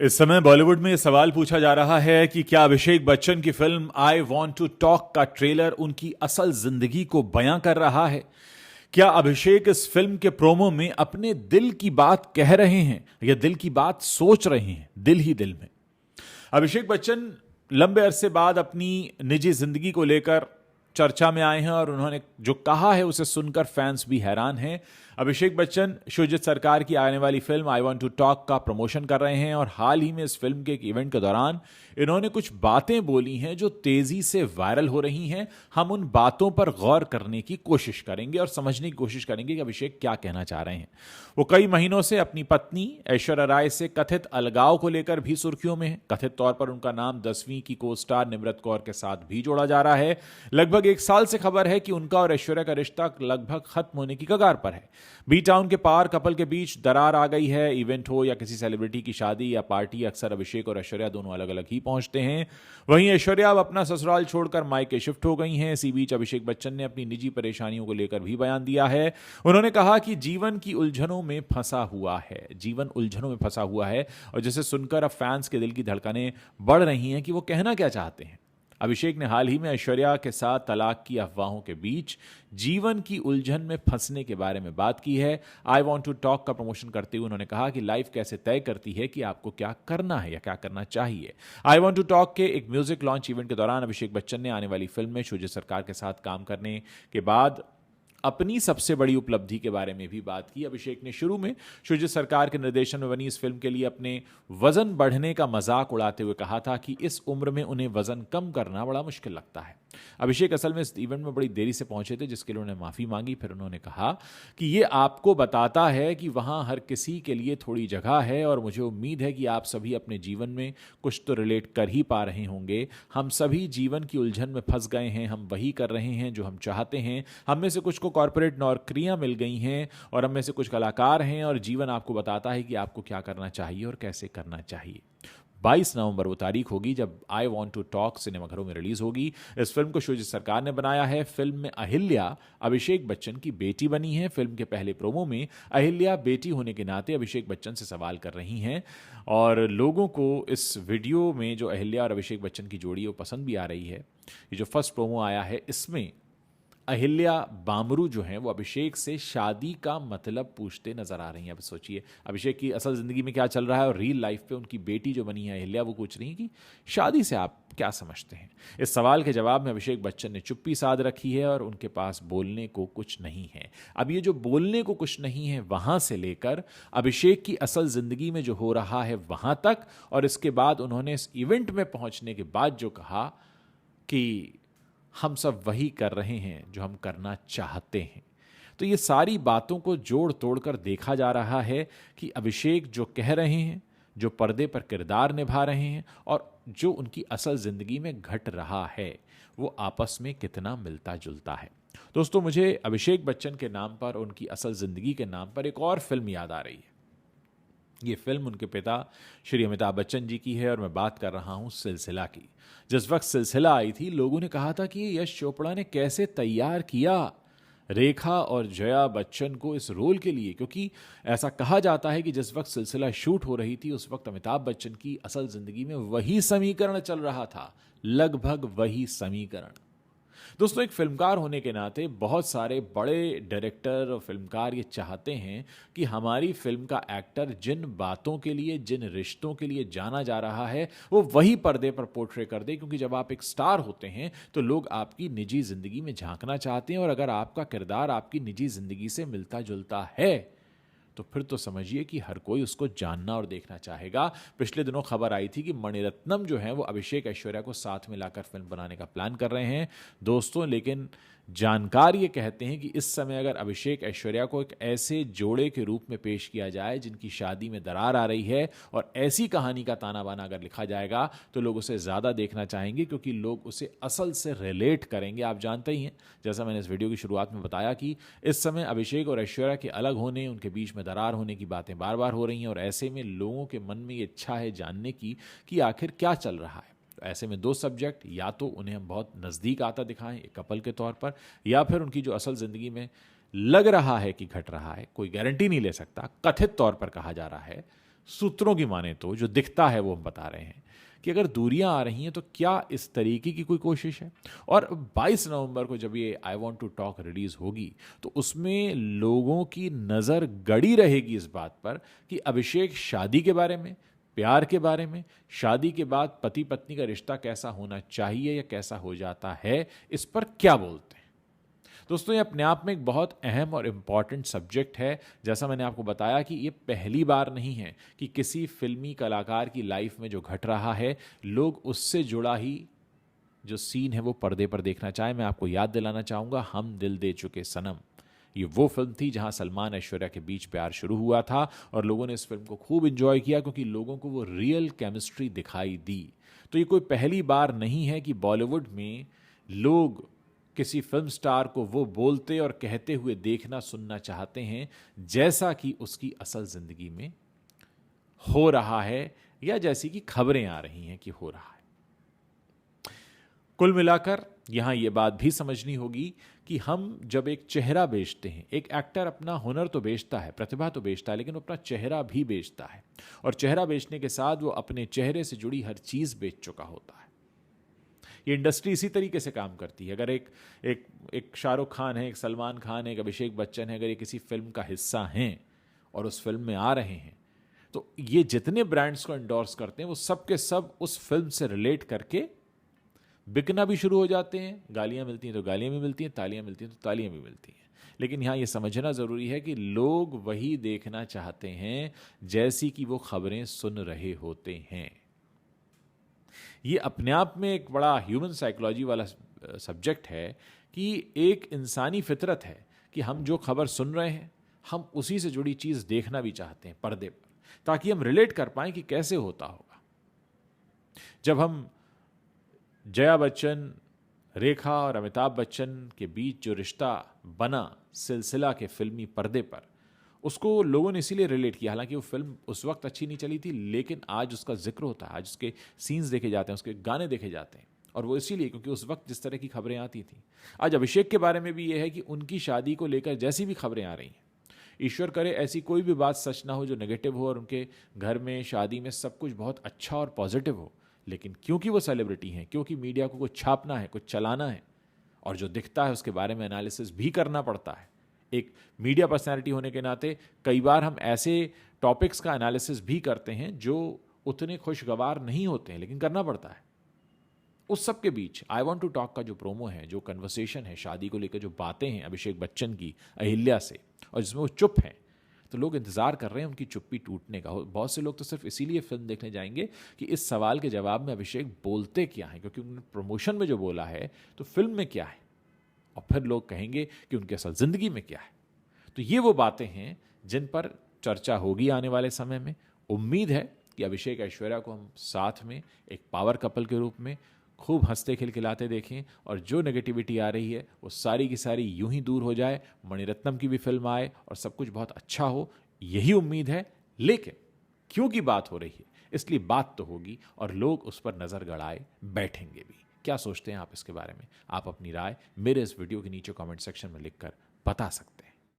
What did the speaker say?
इस समय बॉलीवुड में सवाल पूछा जा रहा है कि क्या अभिषेक बच्चन की film I want to talk का ट्रेलर उनकी असल जिंदगी को बयां कर रहा है। क्या अभिषेक इस फिल्म के प्रोमो में अपने दिल की बात कह रहे हैं या दिल की बात सोच रहे हैं, दिल ही दिल में। अभिषेक बच्चन लंबे अरसे बाद अपनी निजी जिंदगी को लेकर चर्चा में आए हैं और उन्होंने जो कहा है उसे सुनकर फैंस भी हैरान हैं। अभिषेक बच्चन शुजित सरकार की आने वाली film I want to talk का प्रमोशन कर रहे हैं और हाल ही में इस फिल्म के एक इवेंट के दौरान इन्होंने कुछ बातें बोली हैं जो तेजी से वायरल हो रही हैं। हम उन बातों पर गौर करने की कोशिश करेंगे और समझने की कोशिश करेंगे कि अभिषेक क्या कहना चाह रहे हैं। वो कई महीनों से अपनी पत्नी ऐश्वर्या राय से कथित अलगाव को लेकर भी सुर्खियों में है। कथित तौर पर उनका नाम 10वीं की को स्टार निम्रत कौर के साथ भी जोड़ा जा रहा है। लगभग एक साल से खबर है कि उनका और ऐश्वर्या का रिश्ता लगभग खत्म होने की कगार पर है। बी टाउन के पार कपल के बीच दरार आ गई है। इवेंट हो या किसी सेलिब्रिटी की शादी या पार्टी, अक्सर अभिषेक और ऐश्वर्या दोनों अलग अलग ही पहुंचते हैं। वहीं ऐश्वर्या अब अपना ससुराल छोड़कर मायके शिफ्ट हो गई हैं। इसी बीच अभिषेक बच्चन ने अपनी निजी परेशानियों को लेकर भी बयान दिया है। उन्होंने कहा कि जीवन की उलझनों में फंसा हुआ है, जीवन उलझनों में फंसा हुआ है, और जिसे सुनकर अब फैंस के दिल की धड़कनें बढ़ रही हैं कि वो कहना क्या चाहते हैं। अभिषेक ने हाल ही में ऐश्वर्या के साथ तलाक की अफवाहों के बीच जीवन की उलझन में फंसने के बारे में बात की है। आई वॉन्ट टू टॉक का प्रमोशन करते हुए उन्होंने कहा कि लाइफ कैसे तय करती है कि आपको क्या करना है या क्या करना चाहिए। आई वॉन्ट टू टॉक के एक म्यूजिक लॉन्च इवेंट के दौरान अभिषेक बच्चन ने आने वाली फिल्म में शुजित सरकार के साथ काम करने के बाद अपनी सबसे बड़ी उपलब्धि के बारे में भी बात की। अभिषेक ने शुरू में शुजित सरकार के निर्देशन में बनी इस फिल्म के लिए अपने वजन बढ़ने का मजाक उड़ाते हुए कहा था कि इस उम्र में उन्हें वजन कम करना बड़ा मुश्किल लगता है। अभिषेक असल में इस इवेंट में बड़ी देरी से पहुंचे थे, जिसके लिए उन्होंने माफी मांगी। फिर उन्होंने कहा कि ये आपको बताता है कि वहां हर किसी के लिए थोड़ी जगह है और मुझे उम्मीद है कि आप सभी अपने जीवन में कुछ तो रिलेट कर ही पा रहे होंगे। हम सभी जीवन की उलझन में फंस गए हैं, हम वही कर रहे हैं जो हम चाहते हैं। हम में से कुछ को कॉर्पोरेट नौकरियां मिल गई हैं और हम में से कुछ कलाकार हैं, और जीवन आपको बताता है कि आपको क्या करना चाहिए और कैसे करना चाहिए। 22 नवंबर वो तारीख होगी जब आई वॉन्ट टू टॉक सिनेमाघरों में रिलीज होगी। इस फिल्म को शुजित सरकार ने बनाया है। फिल्म में अहिल्या अभिषेक बच्चन की बेटी बनी है। फिल्म के पहले प्रोमो में अहिल्या बेटी होने के नाते अभिषेक बच्चन से सवाल कर रही हैं और लोगों को इस वीडियो में जो अहिल्या और अभिषेक बच्चन की जोड़ी है वो पसंद भी आ रही है। ये जो फर्स्ट प्रोमो आया है इसमें अहिल्या बामरू जो हैं वो अभिषेक से शादी का मतलब पूछते नजर आ रही हैं। अब सोचिए अभिषेक की असल जिंदगी में क्या चल रहा है और रियल लाइफ पे उनकी बेटी जो बनी है अहिल्या वो पूछ रही है कि शादी से आप क्या समझते हैं। इस सवाल के जवाब में अभिषेक बच्चन ने चुप्पी साध रखी है और उनके पास बोलने को कुछ नहीं है। अब ये जो बोलने को कुछ नहीं है वहां से लेकर अभिषेक की असल जिंदगी में जो हो रहा है वहां तक, और इसके बाद उन्होंने इस इवेंट में पहुंचने के बाद जो कहा कि हम सब वही कर रहे हैं जो हम करना चाहते हैं। तो ये सारी बातों को जोड़ तोड़कर देखा जा रहा है कि अभिषेक जो कह रहे हैं, जो पर्दे पर किरदार निभा रहे हैं और जो उनकी असल जिंदगी में घट रहा है वो आपस में कितना मिलता जुलता है। दोस्तों, मुझे अभिषेक बच्चन के नाम पर, उनकी असल जिंदगी के नाम पर एक और फिल्म याद आ रही है। ये फिल्म उनके पिता श्री अमिताभ बच्चन जी की है और मैं बात कर रहा हूं सिलसिला की। जिस वक्त सिलसिला आई थी लोगों ने कहा था कि यश चोपड़ा ने कैसे तैयार किया रेखा और जया बच्चन को इस रोल के लिए, क्योंकि ऐसा कहा जाता है कि जिस वक्त सिलसिला शूट हो रही थी उस वक्त अमिताभ बच्चन की असल जिंदगी में वही समीकरण चल रहा था, लगभग वही समीकरण। दोस्तों, एक फिल्मकार होने के नाते बहुत सारे बड़े डायरेक्टर और फिल्मकार ये चाहते हैं कि हमारी फिल्म का एक्टर जिन बातों के लिए, जिन रिश्तों के लिए जाना जा रहा है वो वही पर्दे पर पोर्ट्रे कर दे, क्योंकि जब आप एक स्टार होते हैं तो लोग आपकी निजी जिंदगी में झांकना चाहते हैं, और अगर आपका किरदार आपकी निजी जिंदगी से मिलता जुलता है तो फिर तो समझिए कि हर कोई उसको जानना और देखना चाहेगा। पिछले दिनों खबर आई थी कि मणिरत्नम जो है वो अभिषेक ऐश्वर्या को साथ में लाकर फिल्म बनाने का प्लान कर रहे हैं दोस्तों, लेकिन जानकार ये कहते हैं कि इस समय अगर अभिषेक ऐश्वर्या को एक ऐसे जोड़े के रूप में पेश किया जाए जिनकी शादी में दरार आ रही है और ऐसी कहानी का ताना बाना अगर लिखा जाएगा तो लोग उसे ज़्यादा देखना चाहेंगे, क्योंकि लोग उसे असल से रिलेट करेंगे। आप जानते ही हैं, जैसा मैंने इस वीडियो की शुरुआत में बताया कि इस समय अभिषेक और ऐश्वर्या के अलग होने, उनके बीच में दरार होने की बातें बार बार हो रही हैं, और ऐसे में लोगों के मन में ये इच्छा है जानने की कि आखिर क्या चल रहा है। ऐसे में दो सब्जेक्ट, या तो उन्हें हम बहुत नज़दीक आता दिखाएं एक कपल के तौर पर, या फिर उनकी जो असल ज़िंदगी में लग रहा है कि घट रहा है, कोई गारंटी नहीं ले सकता, कथित तौर पर कहा जा रहा है, सूत्रों की माने तो जो दिखता है वो हम बता रहे हैं कि अगर दूरियां आ रही हैं तो क्या इस तरीके की कोई कोशिश है। और 22 नवंबर को जब ये I want to talk release होगी तो उसमें लोगों की नज़र गड़ी रहेगी इस बात पर कि अभिषेक शादी के बारे में, प्यार के बारे में, शादी के बाद पति पत्नी का रिश्ता कैसा होना चाहिए या कैसा हो जाता है, इस पर क्या बोलते हैं। दोस्तों, ये अपने आप में एक बहुत अहम और इम्पॉर्टेंट सब्जेक्ट है। जैसा मैंने आपको बताया कि ये पहली बार नहीं है कि किसी फिल्मी कलाकार की लाइफ में जो घट रहा है लोग उससे जुड़ा ही जो सीन है वो पर्दे पर देखना चाहें। मैं आपको याद दिलाना चाहूँगा, हम दिल दे चुके सनम, ये वो फिल्म थी जहां सलमान ऐश्वर्या के बीच प्यार शुरू हुआ था और लोगों ने इस फिल्म को खूब एंजॉय किया क्योंकि लोगों को वो रियल केमिस्ट्री दिखाई दी। तो ये कोई पहली बार नहीं है कि बॉलीवुड में लोग किसी फिल्म स्टार को वो बोलते और कहते हुए देखना सुनना चाहते हैं जैसा कि उसकी असल जिंदगी में हो रहा है या जैसी कि खबरें आ रही हैं कि हो रहा है। कुल मिलाकर यहां यह बात भी समझनी होगी कि हम जब एक चेहरा बेचते हैं, एक एक्टर अपना हुनर तो बेचता है, प्रतिभा तो बेचता है, लेकिन वो अपना चेहरा भी बेचता है और चेहरा बेचने के साथ वो अपने चेहरे से जुड़ी हर चीज बेच चुका होता है। ये इंडस्ट्री इसी तरीके से काम करती है। अगर एक शाहरुख खान है, एक सलमान खान है, एक अभिषेक बच्चन है, अगर ये किसी फिल्म का हिस्सा हैं और उस फिल्म में आ रहे हैं तो ये जितने ब्रांड्स को एंडोर्स करते हैं वो सब के सब उस फिल्म से रिलेट करके बिकना भी शुरू हो जाते हैं। गालियां मिलती हैं तो गालियां भी मिलती हैं, तालियां मिलती हैं तो तालियां भी मिलती हैं। लेकिन यहां यह समझना जरूरी है कि लोग वही देखना चाहते हैं जैसी कि वो खबरें सुन रहे होते हैं। ये अपने आप में एक बड़ा ह्यूमन साइकोलॉजी वाला सब्जेक्ट है कि एक इंसानी फितरत है कि हम जो खबर सुन रहे हैं हम उसी से जुड़ी चीज देखना भी चाहते हैं पर्दे पर, ताकि हम रिलेट कर पाएं कि कैसे होता होगा। जब हम जया बच्चन, रेखा और अमिताभ बच्चन के बीच जो रिश्ता बना सिलसिला के फिल्मी पर्दे पर, उसको लोगों ने इसीलिए रिलेट किया। हालांकि वो फिल्म उस वक्त अच्छी नहीं चली थी, लेकिन आज उसका जिक्र होता है, आज उसके सीन्स देखे जाते हैं, उसके गाने देखे जाते हैं। और वो इसीलिए क्योंकि उस वक्त जिस तरह की खबरें आती थी। आज अभिषेक के बारे में भी ये है कि उनकी शादी को लेकर जैसी भी खबरें आ रही हैं, ईश्वर करे ऐसी कोई भी बात सच ना हो जो नेगेटिव हो और उनके घर में शादी में सब कुछ बहुत अच्छा और पॉजिटिव हो, लेकिन क्योंकि वो सेलिब्रिटी हैं, क्योंकि मीडिया को कुछ छापना है, कुछ चलाना है और जो दिखता है उसके बारे में एनालिसिस भी करना पड़ता है। एक मीडिया पर्सनैलिटी होने के नाते कई बार हम ऐसे टॉपिक्स का एनालिसिस भी करते हैं जो उतने खुशगवार नहीं होते हैं, लेकिन करना पड़ता है। उस सब के बीच आई वॉन्ट टू टॉक का जो प्रोमो है, जो कन्वर्सेशन है, शादी को लेकर जो बातें हैं अभिषेक बच्चन की अहिल्या से, और जिसमें वो चुप हैं, तो लोग इंतजार कर रहे हैं उनकी चुप्पी टूटने का। बहुत से लोग तो सिर्फ इसीलिए फिल्म देखने जाएंगे कि इस सवाल के जवाब में अभिषेक बोलते क्या हैं, क्योंकि उन्होंने प्रमोशन में जो बोला है तो फिल्म में क्या है, और फिर लोग कहेंगे कि उनकी असल जिंदगी में क्या है। तो ये वो बातें हैं जिन पर चर्चा होगी आने वाले समय में। उम्मीद है कि अभिषेक ऐश्वर्या को हम साथ में एक पावर कपल के रूप में खूब हंसते खिलखिलाते देखें और जो नेगेटिविटी आ रही है वो सारी की सारी यूं ही दूर हो जाए, मणिरत्नम की भी फिल्म आए और सब कुछ बहुत अच्छा हो, यही उम्मीद है। लेकिन क्योंकि बात हो रही है इसलिए बात तो होगी और लोग उस पर नजर गड़ाए बैठेंगे भी। क्या सोचते हैं आप इसके बारे में? आप अपनी राय मेरे इस वीडियो के नीचे कमेंट सेक्शन में लिखकर बता सकते हैं।